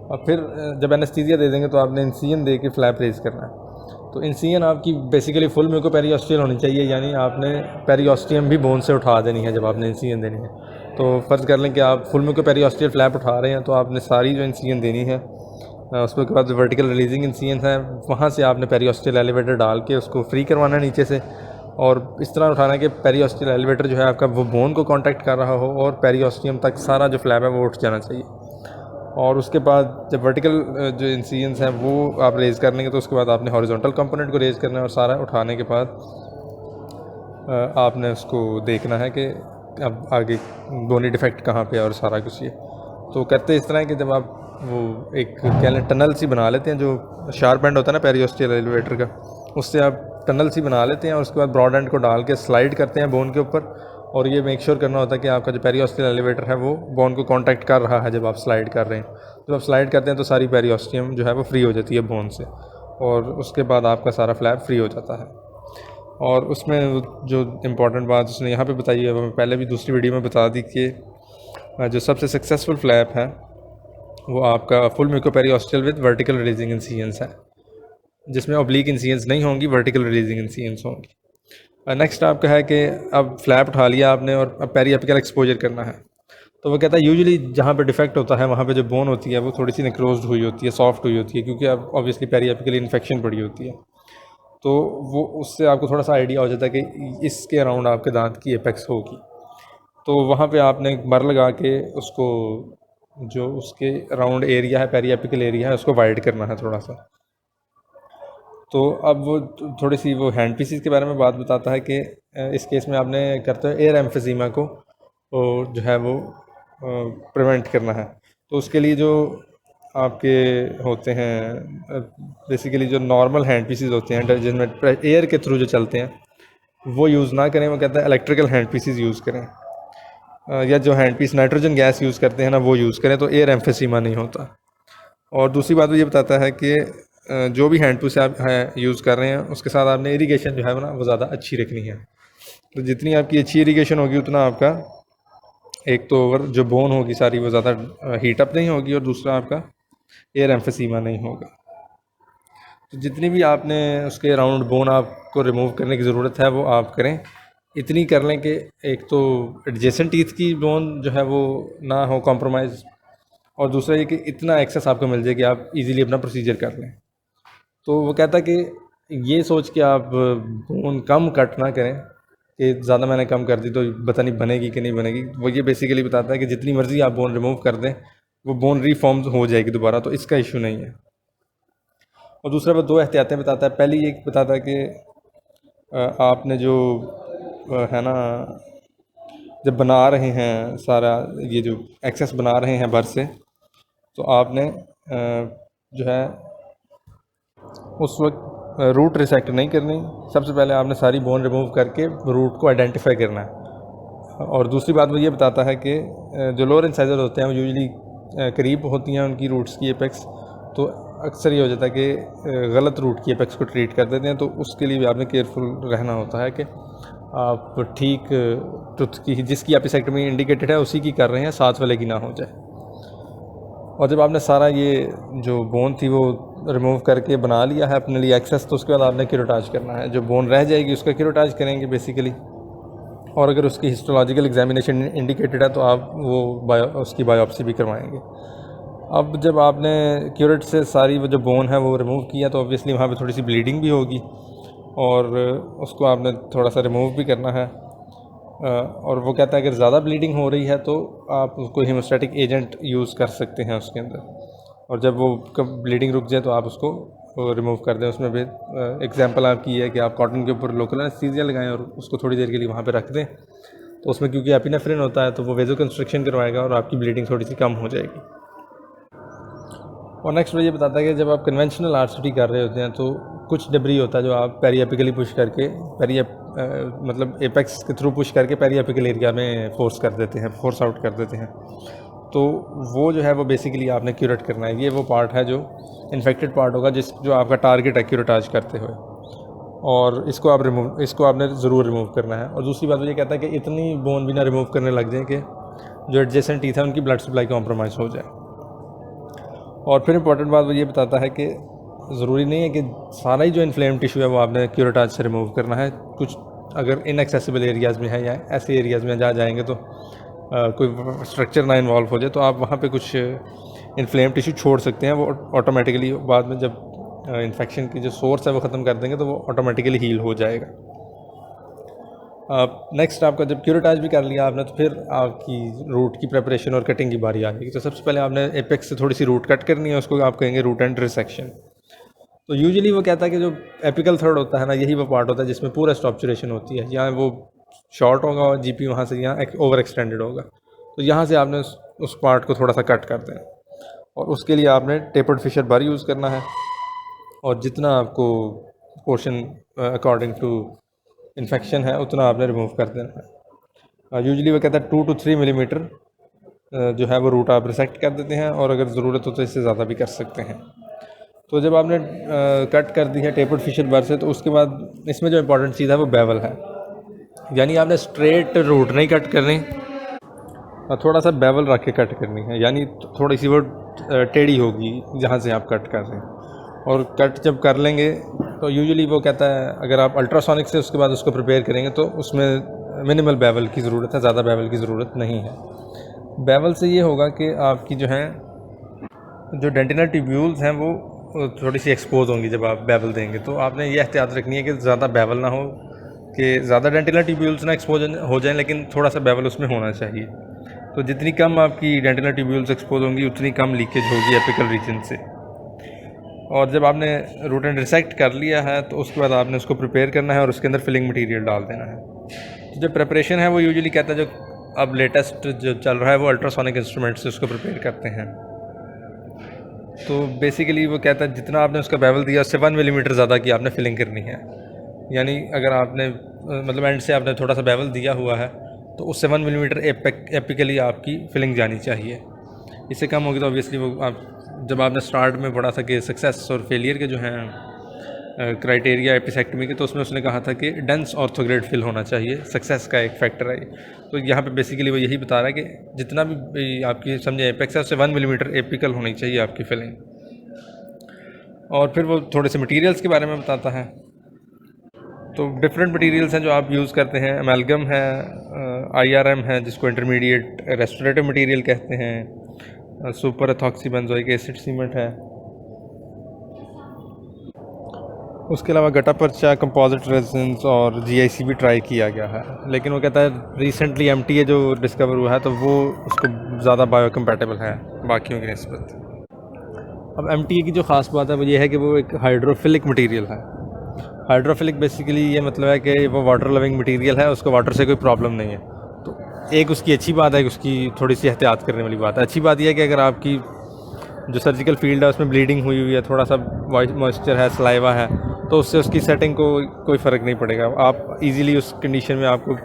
और फिर जब एनेस्थीसिया दे देंगे तो आपने इंसिजन दे के फ्लैप रेज करना है। तो इंसिजन आपकी बेसिकली फुल म्यूकोपेरियोस्टियल होनी चाहिए, यानी आपने पेरियोस्टियम भी बोन से उठा देनी है जब आपने इंसिजन देनी है। तो फ़र्ज़ कर लें कि आप फुल म्यूकोपेरियोस्टियल फ्लैप उठा रहे हैं, तो आपने सारी जो इंसिजन देनी है उसके बाद वर्टिकल रिलीजिंग इंसिजन है, वहाँ से आपने पेरियोस्टियल एलिवेटर डाल के उसको फ्री करवाना है नीचे से, और इस तरह उठाना है कि पेरियोस्टियल एलिवेटर जो है आपका वो बोन को कांटेक्ट कर रहा हो और पेरियोस्टियम तक सारा जो फ्लैप है वो उठ जाना चाहिए। और उसके बाद जब वर्टिकल जो इंसिजन्स हैं वो आप रेज़ कर लेंगे तो उसके बाद आपने हॉरिजॉन्टल कंपोनेंट को रेज़ करना है, और सारा उठाने के बाद आपने उसको देखना है कि अब आगे बोनी डिफेक्ट कहाँ पे है और सारा कुछ ये। तो कहते हैं इस तरह है कि जब आप वो एक कह लें टनल सी बना लेते हैं, जो शार्प एंड होता है ना पेरियोस्टियल एलिवेटर का, उससे आप टनल सी बना लेते हैं, और उसके बाद ब्रॉड एंड को डाल के स्लाइड करते हैं बोन के ऊपर, और ये मेक श्योर करना होता है कि आपका जो पेरियोस्टियल एलिवेटर है वो बोन को कांटेक्ट कर रहा है जब आप स्लाइड कर रहे हैं। जब आप स्लाइड करते हैं तो सारी पेरियोस्टियम जो है वो फ्री हो जाती है बोन से, और उसके बाद आपका सारा फ्लैप फ्री हो जाता है। और उसमें जो इम्पॉर्टेंट बात उसने यहाँ पे बताई है वो मैं पहले भी दूसरी वीडियो में बता दी कि जो सबसे सक्सेसफुल फ्लैप है वो आपका full mucoperiosteal with vertical releasing incisions है, जिसमें ऑब्लिक इंसिजन्स नहीं होंगी, वर्टिकल रिलीजिंग इंसिजन्स होंगी। नेक्स्ट आपका है कि अब फ्लैप उठा लिया आपने और अब पेरिएपिकल एक्सपोजर करना है। तो वो कहता है यूजुअली जहाँ पे डिफेक्ट होता है वहाँ पे जो बोन होती है वो थोड़ी सी नेक्रोज्ड हुई होती है, सॉफ्ट हुई होती है, क्योंकि अब ऑब्वियसली पेरिएपिकली इन्फेक्शन पड़ी होती है। तो वो उससे आपको थोड़ा सा आइडिया हो जाता है कि इसके अराउंड आपके दांत की एपेक्स होगी। तो वहाँ पे आपने मर लगा के उसको जो उसके अराउंड एरिया है, पेरिएपिकल एरिया है, उसको वाइड करना है थोड़ा सा। तो अब वो थोड़ी सी वो हैंड पीसीज के बारे में बात बताता है कि इस केस में आपने करते हो एयर एम्फेजीमा को जो है वो प्रिवेंट करना है। तो उसके लिए जो आपके होते हैं बेसिकली जो नॉर्मल हैंड पीसीज होते हैं जिनमें एयर के थ्रू जो चलते हैं वो यूज़ ना करें। वो कहता है इलेक्ट्रिकल हैंड पीसीज यूज़ करें, या जो hand piece nitrogen gas use करते हैं ना वो यूज़ करें, तो एयर एम्फेसीमा नहीं होता। और दूसरी बात वो ये बताता है कि जो भी हैंड पीस आप यूज़ कर रहे हैं उसके साथ आपने इरीगेशन जो है ना वो ज़्यादा अच्छी रखनी है। तो जितनी आपकी अच्छी इरीगेशन होगी उतना आपका एक तो ओवर जो बोन होगी सारी वो ज़्यादा हीटअप नहीं होगी, और दूसरा आपका एयर एम्फेसीमा नहीं होगा। तो जितनी भी आपने उसके अराउंड बोन आपको रिमूव करने की ज़रूरत है वो आप करें। इतनी कर लें कि एक तो एडजेसेंट टीथ की बोन जो है वो ना हो कॉम्प्रोमाइज़, और दूसरा ये कि इतना एक्सेस आपको मिल जाए कि आप इजीली अपना प्रोसीजर कर लें। तो वो कहता है कि ये सोच के आप बोन कम कट ना करें कि ज़्यादा मैंने कम कर दी तो पता नहीं बनेगी कि नहीं बनेगी। वो ये बेसिकली बताता है कि जितनी मर्ज़ी आप बोन रिमूव कर दें वो बोन रीफॉर्म हो जाएगी दोबारा, तो इसका इशू नहीं है। और दूसरा वो दो एहतियातें बताता है। पहली एक बताता है कि आपने जो है ना जब बना रहे हैं सारा ये जो एक्सेस बना रहे हैं भर से, तो आपने जो है उस वक्त रूट रिसेक्ट नहीं करनी। सबसे पहले आपने सारी बोन रिमूव करके रूट को आइडेंटिफाई करना है। और दूसरी बात वो ये बताता है कि जो लोअर इंसाइजर होते हैं वो यूजुअली करीब होती हैं उनकी रूट्स की एपेक्स, तो अक्सर ये हो जाता है कि गलत रूट की एपेक्स को ट्रीट कर देते हैं। तो उसके लिए भी आपने केयरफुल रहना होता है कि आप ठीक टूथ की जिसकी एपिसेक्टमी इंडिकेटेड है उसी की कर रहे हैं, साथ वाले की ना हो जाए। और जब आपने सारा ये जो बोन थी वो रिमूव करके बना लिया है अपने लिए एक्सेस, तो उसके बाद आपने किरोटाज करना है। जो बोन रह जाएगी उसका किरोटाज करेंगे बेसिकली। और अगर उसकी हिस्टोलॉजिकल एग्जामिनेशन इंडिकेटेड है तो आप वो उसकी बायोप्सी भी करवाएंगे। अब जब आपने क्यूरेट से सारी वो जो बोन है वो रिमूव किया तो ऑब्वियसली वहाँ पे थोड़ी सी ब्लीडिंग भी होगी और उसको आपने थोड़ा सा रिमूव भी करना है। और वो कहता है अगर ज़्यादा ब्लीडिंग हो रही है तो आप उसको हीमोस्टैटिक एजेंट यूज़ कर सकते हैं उसके अंदर, और जब वो कब ब्लीडिंग रुक जाए तो आप उसको रिमूव कर दें। उसमें भी एग्जांपल आपकी है कि आप कॉटन के ऊपर लोकल एनेस्थीसिया लगाएं और उसको थोड़ी देर के लिए वहाँ पे रख दें, तो उसमें क्योंकि एपिनेफ्रिन होता है तो वो वेजो कंस्ट्रक्शन करवाएगा और आपकी ब्लीडिंग थोड़ी सी कम हो जाएगी। और नेक्स्ट वो ये बताता है कि जब आप कन्वेंशनल आरसीटी कर रहे होते हैं तो कुछ डिब्री होता है जो आप पेरीएपिकली पुश करके मतलब एपेक्स के थ्रू पुश करके पेरीएपिकल एरिया में फोर्स आउट कर देते हैं। तो वो जो है वो बेसिकली आपने क्यूरेट करना है। ये वो पार्ट है जो इन्फेक्टेड पार्ट होगा जो आपका टारगेट है क्यूरेटाज करते हुए, और इसको आपने ज़रूर रिमूव करना है। और दूसरी बात वो ये कहता है कि इतनी बोन भी ना रिमूव करने लग जाए कि जो एडजेसेंट टीथ है उनकी ब्लड सप्लाई कॉम्प्रोमाइज़ हो जाए। और फिर इंपॉर्टेंट बात वो ये बताता है कि ज़रूरी नहीं है कि सारा ही जो इन्फ्लेम टिश्यू है वो आपने क्यूरेटाज से रिमूव करना है। कुछ अगर इनएक्सेसिबल एरियाज़ में है या ऐसे एरियाज़ में जहाँ जाएंगे तो कोई स्ट्रक्चर ना इन्वॉल्व हो जाए तो आप वहाँ पे कुछ इन्फ्लेम टिश्यू छोड़ सकते हैं। वो ऑटोमेटिकली बाद में जब इन्फेक्शन की जो सोर्स है वो ख़त्म कर देंगे तो वो ऑटोमेटिकली हील हो जाएगा। नेक्स्ट आपका जब क्यूरेटाज भी कर लिया आपने तो फिर आपकी रूट की प्रिपरेशन और कटिंग की बारी आ जाएगी। तो सबसे पहले आपने एपेक्स से थोड़ी सी रूट कट करनी है, उसको आप कहेंगे रूट एंड रिसेक्शन। तो यूजुअली वो कहता है कि जो एपिकल थर्ड होता है ना, यही वो पार्ट होता है जिसमें पूरा स्टॉपचुरेशन होती है। यहाँ वो शॉर्ट होगा और जीपी वहाँ से यहाँ ओवर एक्सटेंडेड होगा, तो यहाँ से आपने उस पार्ट को थोड़ा सा कट कर दें। और उसके लिए आपने टेपर्ड फिशर बार यूज़ करना है, और जितना आपको पोर्शन अकॉर्डिंग टू इन्फेक्शन है उतना आपने रिमूव कर देना है। यूजुअली वो कहता है 2 to 3 मिलीमीटर जो है वो रूट आप रिसेक्ट कर देते हैं, और अगर ज़रूरत हो तो इससे ज़्यादा भी कर सकते हैं। तो जब आपने कट कर दी है टेपर्ड फिशर बार से, तो उसके बाद इसमें जो इम्पोर्टेंट चीज़ है वो बेवल है। यानी आपने स्ट्रेट रूट नहीं कट करनी, थोड़ा सा बेवल रख के कट करनी है, यानी थोड़ी सी वो टेढ़ी होगी जहाँ से आप कट कर रहे हैं। और कट जब कर लेंगे तो यूजुअली वो कहता है अगर आप अल्ट्रासोनिक से उसके बाद उसको प्रिपेयर करेंगे तो उसमें मिनिमल बेवल की ज़रूरत है, ज़्यादा बेवल की ज़रूरत नहीं है। बेवल से ये होगा कि आपकी जो डेंटिनल ट्यूब्यूल्स हैं वो थोड़ी सी एक्सपोज होंगी जब आप बेवल देंगे। तो आपने ये एहतियात रखनी है कि ज़्यादा बेवल ना हो, कि ज़्यादा डेंटिनल ट्यूब्यूल्स ना एक्सपोज हो जाएं, लेकिन थोड़ा सा बेवल उसमें होना चाहिए। तो जितनी कम आपकी डेंटिनल ट्यूब्यूल्स एक्सपोज होंगी उतनी कम लीकेज होगी एपिकल रीजन से। और जब आपने रूट एंड रिसेक्ट कर लिया है तो उसके बाद आपने उसको प्रिपेयर करना है और उसके अंदर फिलिंग मटेरियल डाल देना है। तो जो प्रिपरेशन है वो यूजुअली कहता है जो अब लेटेस्ट जो चल रहा है वो अल्ट्रासोनिक इंस्ट्रूमेंट से उसको प्रिपेयर करते हैं। तो बेसिकली वो कहता है जितना आपने उसका बेवल दिया उससे 1 मिलीमीटर ज़्यादा की आपने फिलिंग करनी है। यानी अगर आपने मतलब एंड से आपने थोड़ा सा बेवल दिया हुआ है तो उससे 1 मिलीमीटर एपिकली आपकी फिलिंग जानी चाहिए। इससे कम होगी तो ऑब्वियसली वो आप जब आपने स्टार्ट में पढ़ा था कि सक्सेस और फेलियर के जो हैं क्राइटेरिया एपिसेक्टमी के, तो उसमें उसने कहा था कि डेंस ऑर्थोग्रेड फिल होना चाहिए, सक्सेस का एक फैक्टर है। तो यहाँ पे बेसिकली वो यही बता रहा है कि जितना भी आपकी समझे एपेक्स है उससे 1 मिलीमीटर एपिकल होनी चाहिए आपकी फिलिंग। और फिर वो थोड़े से मटीरियल्स के बारे में बताता है। तो डिफरेंट मटेरियल्स हैं जो आप यूज़ करते हैं। अमेलगम है, IRM है जिसको इंटरमीडिएट रेस्टोरेटिव मटेरियल कहते हैं, super ethoxy benzoic acid cement है। उसके अलावा गटा पर्चा, कंपोजिट रेजिन्स और GIC भी ट्राई किया गया है, लेकिन वो कहता है रिसेंटली MTA जो डिस्कवर हुआ है तो वो उसको ज़्यादा बायोकम्पैटिबल है बाकियों की निस्बत। अब MTA की जो ख़ास बात है वो ये है कि वो एक हाइड्रोफिलिक मटेरियल है। हाइड्रोफिलिक बेसिकली ये मतलब है कि वो वाटर लविंग मटेरियल है, उसको वाटर से कोई प्रॉब्लम नहीं है। तो एक उसकी अच्छी बात है कि उसकी थोड़ी सी एहतियात करने वाली बात है। अच्छी बात यह है कि अगर आपकी जो सर्जिकल फील्ड है उसमें ब्लीडिंग हुई हुई है, थोड़ा सा मॉइस्चर है, सलाइवा है, तो उससे उसकी सेटिंग को कोई फ़र्क नहीं पड़ेगा। आप इजीली उस कंडीशन में आपको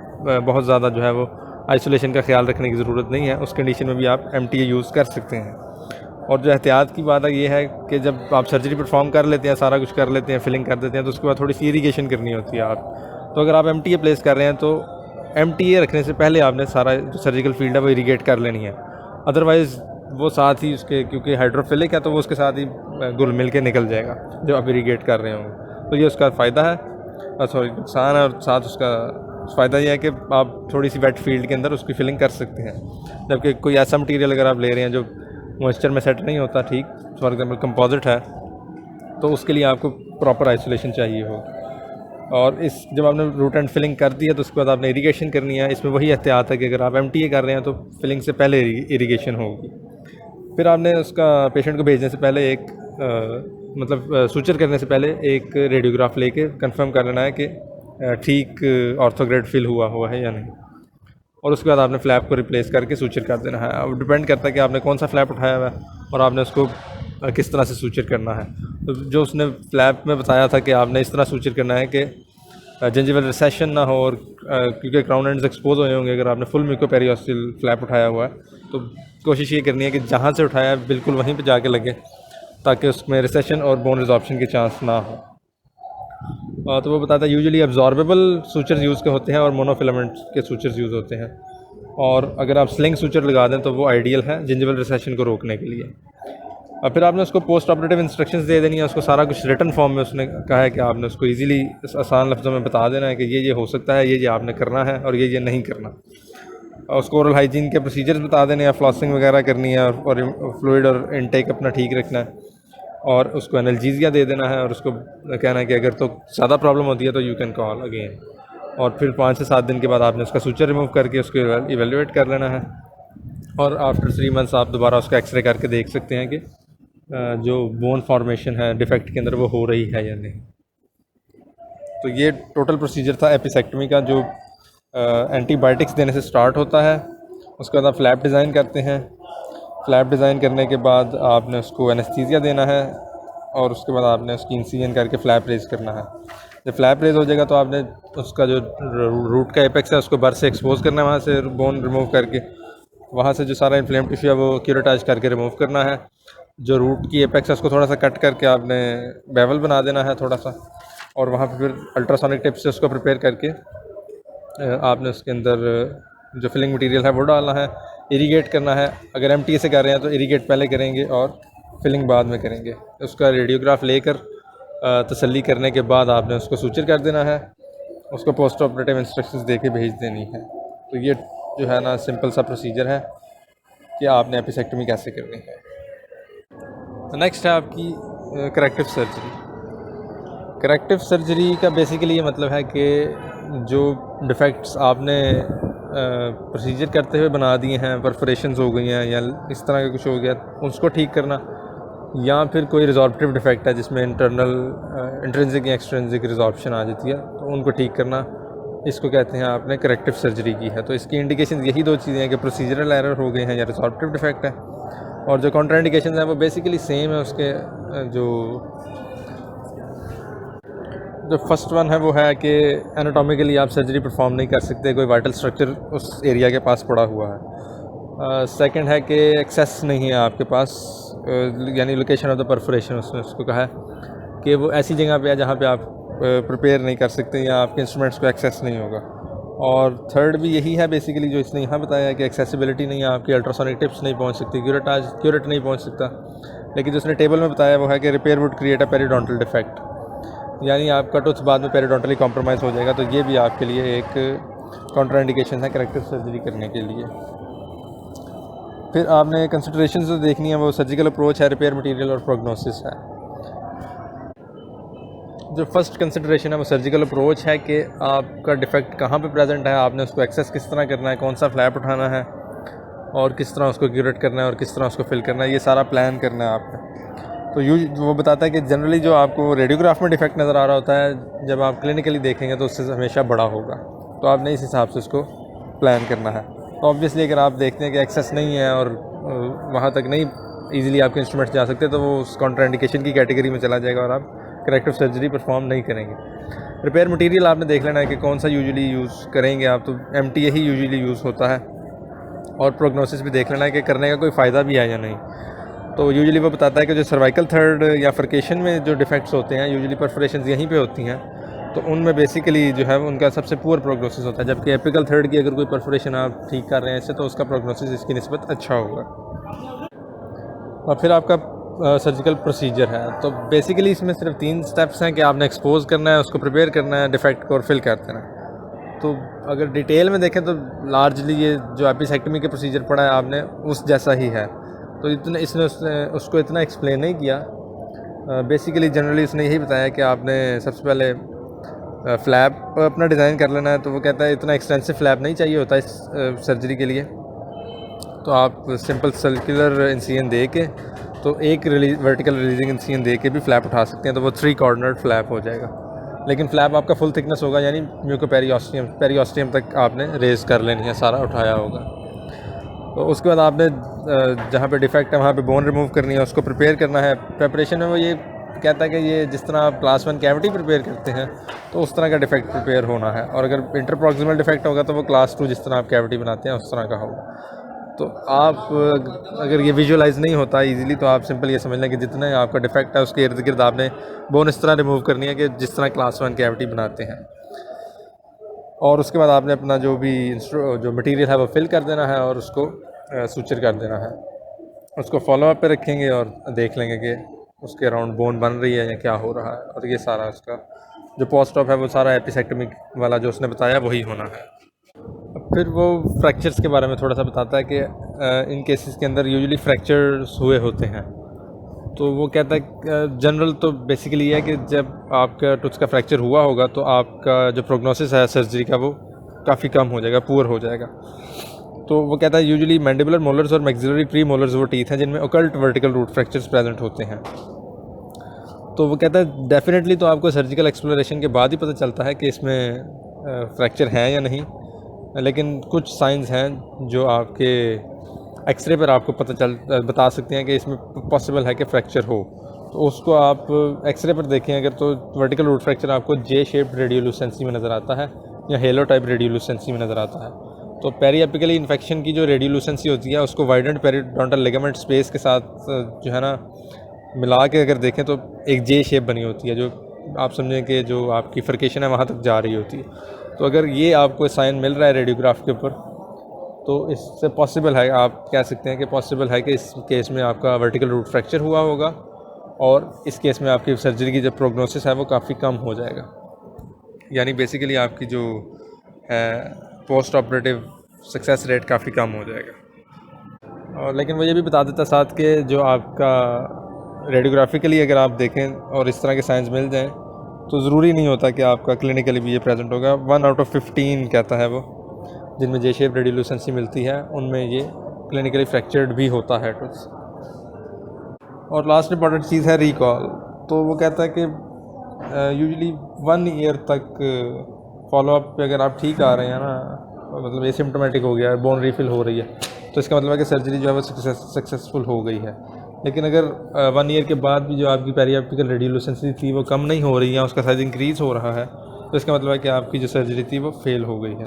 बहुत ज़्यादा जो है वो आइसोलेशन का ख्याल रखने की ज़रूरत नहीं है। उस कंडीशन में भी आप MTA यूज़ कर सकते हैं। और जो एहतियात की बात है ये है कि जब आप सर्जरी परफॉर्म कर लेते हैं, सारा कुछ कर लेते हैं, फिलिंग कर देते हैं, तो उसके बाद थोड़ी सी इरीगेशन करनी होती है आप। तो अगर आप MTA प्लेस कर रहे हैं तो MTA रखने से पहले आपने सारा जो सर्जिकल फील्ड है वो इरीगेट कर लेनी है। अदरवाइज़ वो साथ ही उसके, क्योंकि हाइड्रोफिलिक है तो वो उसके साथ ही घुल मिल के निकल जाएगा जब आप इरीगेट कर रहे होंगे। तो ये उसका फ़ायदा है, सॉरी नुकसान है, और साथ उसका फ़ायदा ये है कि आप थोड़ी सी वेट फील्ड के अंदर उसकी फिलिंग कर सकते हैं, जबकि कोई ऐसा मटेरियल अगर आप ले रहे हैं जो मॉइस्चर में सेट नहीं होता ठीक, फॉर एग्जाम्पल कंपोजिट है, तो उसके लिए आपको प्रॉपर आइसोलेशन चाहिए हो। और इस जब आपने रूट एंड फिलिंग कर दिया तो उसके बाद आपने इरीगेशन करनी है। इसमें वही एहतियात है कि अगर आप एमटीए कर रहे हैं तो फिलिंग से पहले इरीगेशन होगी। फिर आपने उसका पेशेंट को भेजने से पहले एक सूचर करने से पहले एक रेडियोग्राफ लेके कंफर्म कर लेना है कि ठीक ऑर्थोग्रेड फिल हुआ है या नहीं, और उसके बाद आपने फ्लैप को रिप्लेस करके सूचर कर देना है। अब डिपेंड करता है कि आपने कौन सा फ्लैप उठाया हुआ है और आपने उसको किस तरह से सूचर करना है। तो जो उसने फ्लैप में बताया था कि आपने इस तरह सूचर करना है कि जिंजिवल रिसेशन ना हो, और क्योंकि क्राउन एंड्स एक्सपोज हुए होंगे अगर आपने फुल म्यूकोपेरियोस्टल फ्लैप उठाया हुआ है, तो कोशिश ये करनी है कि जहाँ से उठाया है बिल्कुल वहीं पे जाके लगे, ताकि उसमें रिसेशन और बोन रिजॉर्प्शन के चांस ना हो। तो वो बताता है यूजुअली अब्जॉर्बेबल सूचर्स यूज़ के होते हैं और मोनोफिलामेंट के सूचर्स यूज़ होते हैं, और अगर आप स्लिंग सूचर लगा दें तो वो आइडियल है जिंजिवल रिसेशन को रोकने के लिए। और फिर आपने उसको पोस्ट ऑपरेटिव इंस्ट्रक्शंस दे देनी है। उसको सारा कुछ रिटन फॉर्म में उसने कहा है कि आपने उसको इजीली आसान लफ्ज़ों में बता देना है कि ये हो सकता है, ये आपने करना है और ये नहीं करना। और उसको ओरल हाइजीन के प्रोसीजर्स बता देने हैं, फ्लॉसिंग वगैरह करनी है और फ्लूइड और इनटेक अपना ठीक रखना है, और उसको एनाल्जेसिया दे देना है, और उसको कहना है कि अगर तो ज़्यादा प्रॉब्लम होती है तो यू कैन कॉल अगेन। और फिर 5 से 7 दिन के बाद आपने उसका सूचर रिमूव करके उसको इवेल्युएट कर लेना है, और आफ्टर 3 मंथ्स आप दोबारा उसका एक्सरे करके देख सकते हैं कि जो बोन फॉर्मेशन है डिफेक्ट के अंदर वो हो रही है या नहीं। तो ये टोटल प्रोसीजर था एपिसेक्टमी का, जो एंटीबायोटिक्स देने से स्टार्ट होता है। उसके बाद आप फ्लैप डिज़ाइन करते हैं। फ्लैप डिज़ाइन करने के बाद आपने उसको एनेस्थीसिया देना है, और उसके बाद आपने उसकी इंसिजन करके फ्लैप रेज करना है। जब फ्लैप रेज हो जाएगा तो आपने उसका जो रूट का एपेक्स है उसको बर से एक्सपोज करना है, वहाँ से बोन रिमूव करके, वहाँ से जो सारा इन्फ्लेम टिश्यू है वो क्यूरेटाइज करके रिमूव करना है। जो रूट की एपेक्स है उसको थोड़ा सा कट करके आपने बेवल बना देना है थोड़ा सा, और वहाँ पे फिर अल्ट्रासोनिक टिप से उसको प्रिपेयर करके आपने उसके अंदर जो फिलिंग मटेरियल है वो डालना है। इरीगेट करना है। अगर एमटीए से कर रहे हैं तो इरीगेट पहले करेंगे और फिलिंग बाद में करेंगे। उसका रेडियोग्राफ लेकर तसल्ली करने के बाद आपने उसको सूचर कर देना है, उसको पोस्ट ऑपरेटिव इंस्ट्रक्शंस दे के भेज देनी है। तो ये जो है ना सिंपल सा प्रोसीजर है कि आपने एपिसेक्टमी कैसे करनी है। नेक्स्ट है आपकी करेक्टिव सर्जरी। करेक्टिव सर्जरी का बेसिकली ये मतलब है कि जो डिफेक्ट्स आपने प्रोसीजर करते हुए बना दिए हैं, परफोरेशंस हो गई हैं या इस तरह का कुछ हो गया, उसको ठीक करना, या फिर कोई रिजॉर्प्टिव डिफेक्ट है जिसमें इंट्रिंसिक या एक्सट्रिंसिक रिजॉर्प्शन आ जाती है, तो उनको ठीक करना, इसको कहते हैं आपने करेक्टिव सर्जरी की है। तो इसकी इंडिकेशन यही 2 चीज़ें हैं कि प्रोसीजरल एरर हो गए हैं या रिजॉर्प्टिव डिफेक्ट है। और जो कॉन्ट्राइंडिकेशन है वो बेसिकली सेम है। उसके जो फर्स्ट वन है वो है कि एनाटॉमिकली आप सर्जरी परफॉर्म नहीं कर सकते, कोई वाइटल स्ट्रक्चर उस एरिया के पास पड़ा हुआ है। सेकंड है कि एक्सेस नहीं है आपके पास, यानी लोकेशन ऑफ द परफोरेशन उसने उसको कहा है कि वो ऐसी जगह पे है जहाँ पे आप प्रिपेयर नहीं कर सकते या आपके इंस्ट्रूमेंट्स को एक्सेस नहीं होगा। और थर्ड भी यही है बेसिकली जो इसने यहाँ बताया है कि एक्सेसिबिलिटी नहीं है, आपकी अल्ट्रासोनिक टिप्स नहीं पहुँच सकती, क्यूरेट नहीं पहुँच सकता। लेकिन जो उसने टेबल में बताया वो है कि repair would create a periodontal defect, यानी आपका टूथ बाद में पेरिडोंटली कॉम्प्रोमाइज़ हो जाएगा। तो ये भी आपके लिए एक कॉन्ट्राइंडिकेशन है करेक्टिव सर्जरी करने के लिए। फिर आपने कंसिडरेशन जो देखनी है वो सर्जिकल अप्रोच है, रिपेयर मटेरियल और प्रोग्नोसिस है। जो फर्स्ट कंसिडरेशन है वो सर्जिकल अप्रोच है कि आपका डिफेक्ट कहाँ पे प्रेजेंट है, आपने उसको एक्सेस किस तरह करना है, कौन सा फ्लैप उठाना है और किस तरह उसको क्यूरेट करना है और किस तरह उसको फिल करना है, ये सारा प्लान करना है आपने। तो वो बताता है कि जनरली जो आपको रेडियोग्राफ में डिफेक्ट नज़र आ रहा होता है, जब आप क्लिनिकली देखेंगे तो उससे हमेशा बड़ा होगा, तो आपने इस हिसाब से उसको प्लान करना है। तो ऑब्वियसली अगर आप देखते हैं कि एक्सेस नहीं है और वहाँ तक नहीं ईजिली आपके इंस्ट्रूमेंट्स जा सकते, तो वो उस कॉन्ट्राइंडिकेशन की कैटेगरी में चला जाएगा और आप करेक्टिव सर्जरी परफॉर्म नहीं करेंगे। रिपेयर मटेरियल आपने देख लेना है कि कौन सा यूजुअली यूज़ करेंगे आप, तो एमटीए ही यूजुअली यूज़ होता है। और प्रोग्नोसिस भी देख लेना है कि करने का कोई फ़ायदा भी है या नहीं। तो यूजुअली वो बताता है कि जो सर्वाइकल थर्ड या फर्केशन में जो डिफेक्ट्स होते हैं, यूजुअली परफोरेशंस यहीं पे होती हैं, तो उनमें बेसिकली जो है उनका सबसे पुअर प्रोग्नोसिस होता है। जबकि एपिकल थर्ड की अगर कोई परफोरेशन आप ठीक कर रहे हैं इससे, तो उसका प्रोग्नोसिस इसकी निस्बत अच्छा होगा। और फिर आपका सर्जिकल प्रोसीजर है। तो बेसिकली इसमें सिर्फ 3 स्टेप्स हैं कि आपने एक्सपोज करना है, उसको प्रिपेयर करना है, डिफेक्ट को और फिल कर देना है। तो अगर डिटेल में देखें तो लार्जली ये जो एपिसेक्टमी के प्रोसीजर पढ़ा है आपने उस जैसा ही है। तो इतने इसने उसको इतना एक्सप्लेन नहीं किया। बेसिकली जनरली उसने यही बताया कि आपने सबसे पहले फ्लैप अपना डिज़ाइन कर लेना है। तो वो कहता है इतना एक्सटेंसिव फ्लैप नहीं चाहिए होता इस सर्जरी के लिए, तो आप सिंपल सर्कुलर इंसिजन दे के तो एक वर्टिकल रिलीजिंग इंसिजन दे के भी फ्लैप उठा सकते हैं, तो वो 3 कॉर्नर्ड फ्लैप हो जाएगा। लेकिन फ्लैप आपका फुल थिकनेस होगा, यानी म्यूकोपेरियोस्टियम तक आपने रेज कर लेनी है, सारा उठाया होगा। तो उसके बाद आपने जहाँ पे डिफेक्ट है वहाँ पे बोन रिमूव करनी है, उसको प्रिपेयर करना है। प्रिपरेशन में वो ये कहता है कि ये जिस तरह आप क्लास 1 कैविटी प्रिपेयर करते हैं तो उस तरह का डिफेक्ट प्रिपेयर होना है, और अगर इंटरप्रॉक्सिमल डिफेक्ट होगा तो वो क्लास 2 जिस तरह आप कैविटी बनाते हैं उस तरह का होगा। तो आप अगर ये विजुअलाइज़ नहीं होता इजीली तो आप सिंपल ये समझ लें कि जितना आपका डिफेक्ट है उसके इर्द गिर्द आपने बोन इस तरह रिमूव करनी है कि जिस तरह क्लास 1 कैविटी बनाते हैं। और उसके बाद आपने अपना जो भी जो मटेरियल है वो फिल कर देना है और उसको सूचर कर देना है। उसको फॉलोअप पे रखेंगे और देख लेंगे कि उसके अराउंड बोन बन रही है या क्या हो रहा है। और ये सारा उसका जो पोस्ट ऑप है वो सारा एपिसेक्टमी वाला जो उसने बताया वही होना है। फिर वो फ्रैक्चर्स के बारे में थोड़ा सा बताता है कि इन केसेस के अंदर यूजुअली फ्रैक्चर्स हुए होते हैं। तो वो कहता है जनरल तो बेसिकली ये है कि जब आपका टुथ का फ्रैक्चर हुआ होगा तो आपका जो प्रोग्नोसिस है सर्जरी का वो काफ़ी कम हो जाएगा, पुअर हो जाएगा। तो वो कहता है यूजुअली मैंडिबुलर मोलर्स और मैक्सिलरी प्री मोलर्स वो टीथ हैं जिनमें occult vertical root fractures present होते हैं। तो वो कहता है डेफिनेटली तो आपको सर्जिकल एक्सप्लोरेशन के बाद ही पता चलता है कि इसमें फ्रैक्चर है या नहीं, लेकिन कुछ साइंस हैं जो आपके एक्सरे पर आपको बता सकते हैं कि इसमें पॉसिबल है कि फ्रैक्चर हो। तो उसको आप एक्सरे पर देखें अगर तो वर्टिकल रूट फ्रैक्चर आपको जे शेप्ड रेडियोलुसेंसी में नज़र आता है या हेलो टाइप रेडियोलुसेंसी में नज़र आता है। तो पेरीएपिकली इन्फेक्शन की जो रेडियोलुसेंसी होती है उसको वाइडेंड पेरिडोंटल लिगामेंट स्पेस के साथ जो है ना मिला के अगर देखें तो एक जे शेप बनी होती है, जो आप समझें कि जो आपकी फर्केशन है वहाँ तक जा रही होती है। तो अगर ये आपको साइन मिल रहा है रेडियोग्राफ के ऊपर तो इससे पॉसिबल है, आप कह सकते हैं कि पॉसिबल है कि इस केस में आपका वर्टिकल रूट फ्रैक्चर हुआ होगा और इस केस में आपकी सर्जरी की जो प्रोग्नोसिस है वो काफ़ी कम हो जाएगा। यानी बेसिकली आपकी जो है पोस्ट ऑपरेटिव सक्सेस रेट काफ़ी कम हो जाएगा। और लेकिन वो ये भी बता देता साथ कि जो आपका रेडियोग्राफिकली अगर आप देखें और इस तरह के साइंस मिल जाएं तो ज़रूरी नहीं होता कि आपका क्लिनिकली भी ये प्रेजेंट होगा। 1 आउट ऑफ 15 कहता है वो जिनमें जे शेप रेडियोलुसेंसी मिलती है उनमें ये क्लिनिकली फ्रैक्चर्ड भी होता है टूथ। और लास्ट इंपॉर्टेंट चीज़ है रिकॉल। तो वो कहता है कि यूजुअली 1 ईयर तक फॉलोअप पे अगर आप ठीक आ रहे हैं ना, मतलब एसिम्प्टोमेटिक हो गया है, बोन रीफिल हो रही है, तो इसका मतलब है कि सर्जरी जो है वो सक्सेसफुल हो गई है। लेकिन अगर 1 ईयर के बाद भी जो आपकी पेरिएपिकल रेडियोलुसेंसी थी वो कम नहीं हो रही है, उसका साइज इंक्रीज़ हो रहा है, तो इसका मतलब है कि आपकी जो सर्जरी थी वो फेल हो गई है।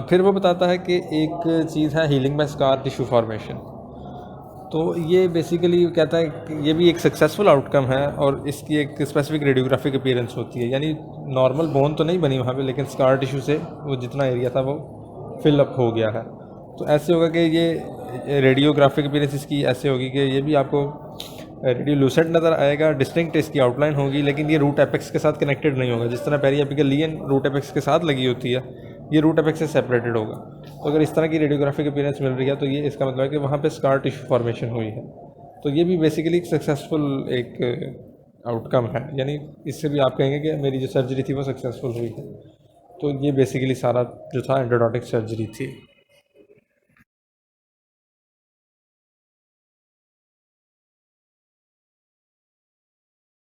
फिर वो बताता है कि एक चीज़ है healing by scar tissue formation. तो ये बेसिकली कहता है कि ये भी एक सक्सेसफुल आउटकम है और इसकी एक स्पेसिफिक रेडियोग्राफिक अपीयरेंस होती है, यानी नॉर्मल बोन तो नहीं बनी वहाँ पे, लेकिन स्कार टिश्यू से वो जितना एरिया था वो फिल अप हो गया है। तो ऐसे होगा कि ये रेडियोग्राफिक अपीयरेंस इसकी ऐसे होगी कि ये भी आपको रेडियोलुसेंट नज़र आएगा, डिस्टिंक्ट इसकी आउटलाइन होगी, लेकिन ये रूट एपेक्स के साथ कनेक्टेड नहीं होगा। जिस तरह पेरिएपिकल लियन रूट एपेक्स के साथ लगी होती है, ये रूट एपेक्स से सेपरेटेड होगा। तो अगर इस तरह की रेडियोग्राफिक अपीयरेंस मिल रही है तो ये इसका मतलब है कि वहाँ पे स्कार टिश्यू फॉर्मेशन हुई है। तो ये भी बेसिकली सक्सेसफुल एक आउटकम है, यानी इससे भी आप कहेंगे कि मेरी जो सर्जरी थी वो सक्सेसफुल हुई है। तो ये बेसिकली सारा जो था एंडोडोंटिक सर्जरी थी।